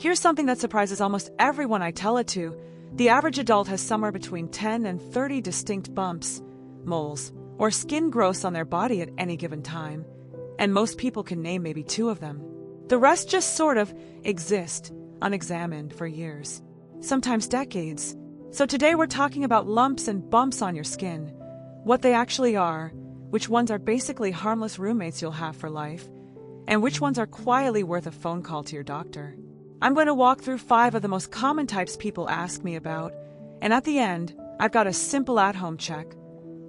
Here's something that surprises almost everyone I tell it to. The average adult has somewhere between 10 and 30 distinct bumps, moles, or skin growths on their body at any given time, and most people can name maybe 2 of them. The rest just sort of exist, unexamined for years, sometimes decades. So today we're talking about lumps and bumps on your skin, what they actually are, which ones are basically harmless roommates you'll have for life, and which ones are quietly worth a phone call to your doctor. I'm going to walk through 5 of the most common types people ask me about, and at the end, I've got a simple at-home check,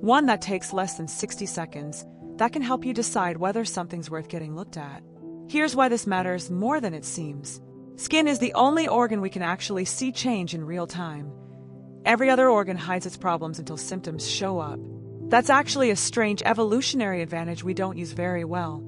one that takes less than 60 seconds, that can help you decide whether something's worth getting looked at. Here's why this matters more than it seems. Skin is the only organ we can actually see change in real time. Every other organ hides its problems until symptoms show up. That's actually a strange evolutionary advantage we don't use very well.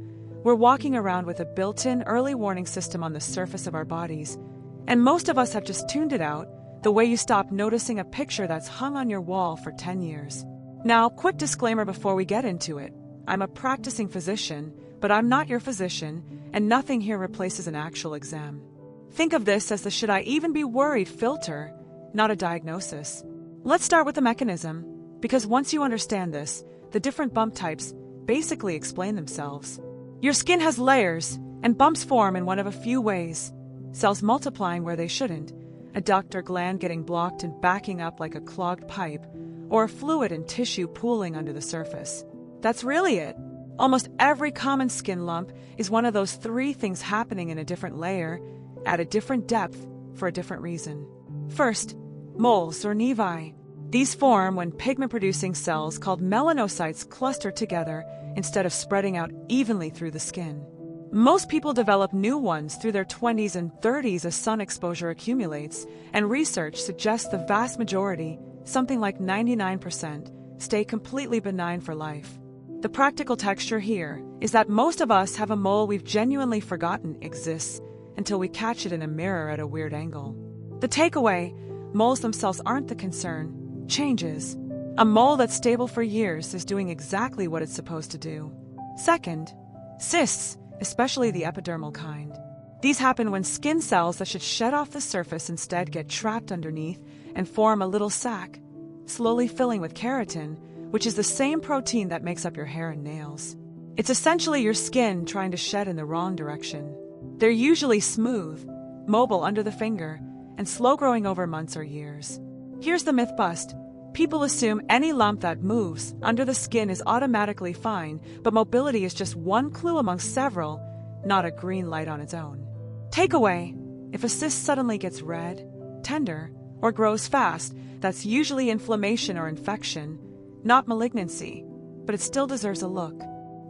We're walking around with a built-in early warning system on the surface of our bodies, and most of us have just tuned it out, the way you stop noticing a picture that's hung on your wall for 10 years. Now, quick disclaimer before we get into it. I'm a practicing physician, but I'm not your physician, and nothing here replaces an actual exam. Think of this as the should I even be worried filter, not a diagnosis. Let's start with the mechanism, because once you understand this, the different bump types basically explain themselves. Your skin has layers, and bumps form in one of a few ways. Cells multiplying where they shouldn't, a duct or gland getting blocked and backing up like a clogged pipe, or a fluid and tissue pooling under the surface. That's really it. Almost every common skin lump is one of those 3 things happening in a different layer, at a different depth, for a different reason. First, moles or nevi. These form when pigment-producing cells called melanocytes cluster together instead of spreading out evenly through the skin. Most people develop new ones through their 20s and 30s as sun exposure accumulates, and research suggests the vast majority, something like 99%, stay completely benign for life. The practical texture here is that most of us have a mole we've genuinely forgotten exists until we catch it in a mirror at a weird angle. The takeaway, moles themselves aren't the concern, changes. A mole that's stable for years is doing exactly what it's supposed to do. Second, cysts, especially the epidermal kind. These happen when skin cells that should shed off the surface instead get trapped underneath and form a little sac, slowly filling with keratin, which is the same protein that makes up your hair and nails. It's essentially your skin trying to shed in the wrong direction. They're usually smooth, mobile under the finger, and slow-growing over months or years. Here's the myth bust. People assume any lump that moves under the skin is automatically fine, but mobility is just one clue among several, not a green light on its own. Takeaway: if a cyst suddenly gets red, tender, or grows fast, that's usually inflammation or infection, not malignancy, but it still deserves a look.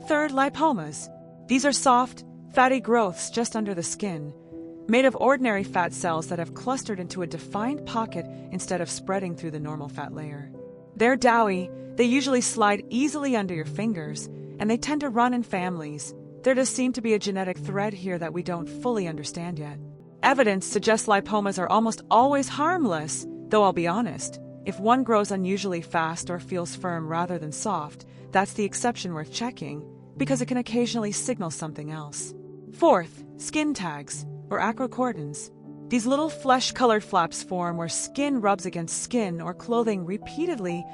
Third, lipomas. These are soft, fatty growths just under the skin, made of ordinary fat cells that have clustered into a defined pocket instead of spreading through the normal fat layer. They're doughy, they usually slide easily under your fingers, and they tend to run in families. There does seem to be a genetic thread here that we don't fully understand yet. Evidence suggests lipomas are almost always harmless, though I'll be honest, if one grows unusually fast or feels firm rather than soft, that's the exception worth checking, because it can occasionally signal something else. Fourth, skin tags, or acrocordons. These little flesh-colored flaps form where skin rubs against skin or clothing repeatedly,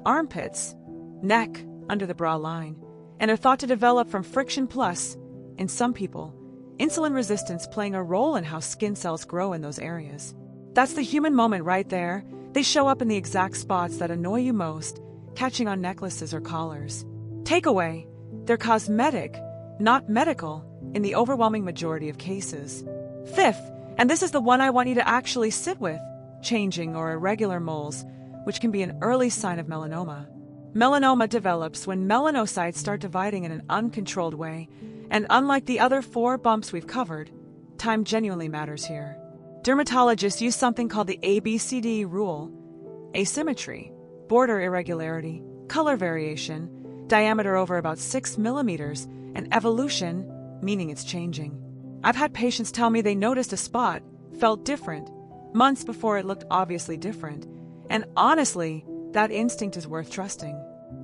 armpits, neck, under the bra line, and are thought to develop from friction plus, in some people, insulin resistance playing a role in how skin cells grow in those areas. That's the human moment right there. They show up in the exact spots that annoy you most, catching on necklaces or collars. Takeaway: they're cosmetic, not medical, in the overwhelming majority of cases. Fifth, and this is the one I want you to actually sit with, changing or irregular moles, which can be an early sign of melanoma. Melanoma develops when melanocytes start dividing in an uncontrolled way, and unlike the other 4 bumps we've covered, time genuinely matters here. Dermatologists use something called the ABCDE rule: asymmetry, border irregularity, color variation, diameter over about 6 millimeters, and evolution, meaning it's changing. I've had patients tell me they noticed a spot, felt different, months before it looked obviously different, and honestly, that instinct is worth trusting.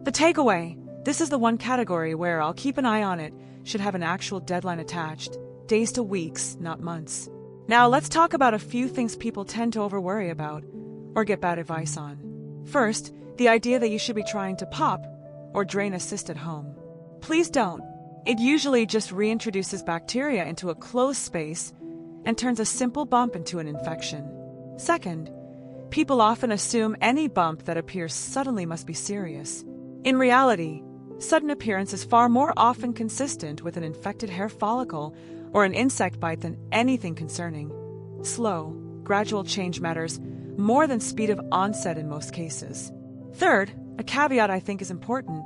The takeaway: this is the one category where I'll keep an eye on it, should have an actual deadline attached, days to weeks, not months. Now let's talk about a few things people tend to overworry about or get bad advice on. First, the idea that you should be trying to pop or drain a cyst at home. Please don't. It usually just reintroduces bacteria into a closed space and turns a simple bump into an infection. Second, people often assume any bump that appears suddenly must be serious. In reality, sudden appearance is far more often consistent with an infected hair follicle or an insect bite than anything concerning. Slow, gradual change matters more than speed of onset in most cases. Third, a caveat I think is important.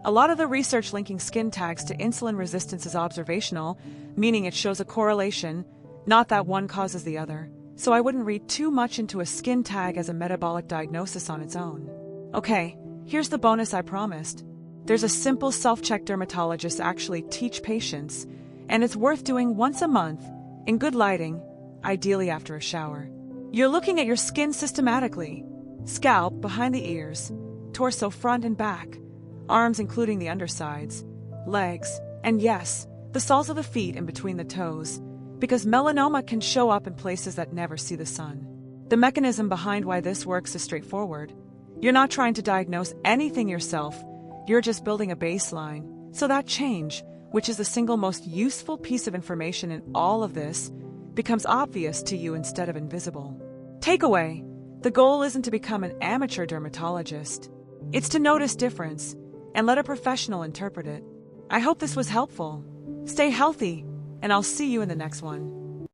A lot of the research linking skin tags to insulin resistance is observational, meaning it shows a correlation, not that one causes the other. So I wouldn't read too much into a skin tag as a metabolic diagnosis on its own. Okay, here's the bonus I promised. There's a simple self-check dermatologists actually teach patients, and it's worth doing once a month, in good lighting, ideally after a shower. You're looking at your skin systematically: scalp, behind the ears, torso front and back, arms including the undersides, legs, and yes, the soles of the feet in between the toes, because melanoma can show up in places that never see the sun. The mechanism behind why this works is straightforward. You're not trying to diagnose anything yourself, you're just building a baseline, so that change, which is the single most useful piece of information in all of this, becomes obvious to you instead of invisible. Takeaway: the goal isn't to become an amateur dermatologist. It's to notice difference and let a professional interpret it. I hope this was helpful. Stay healthy, and I'll see you in the next one.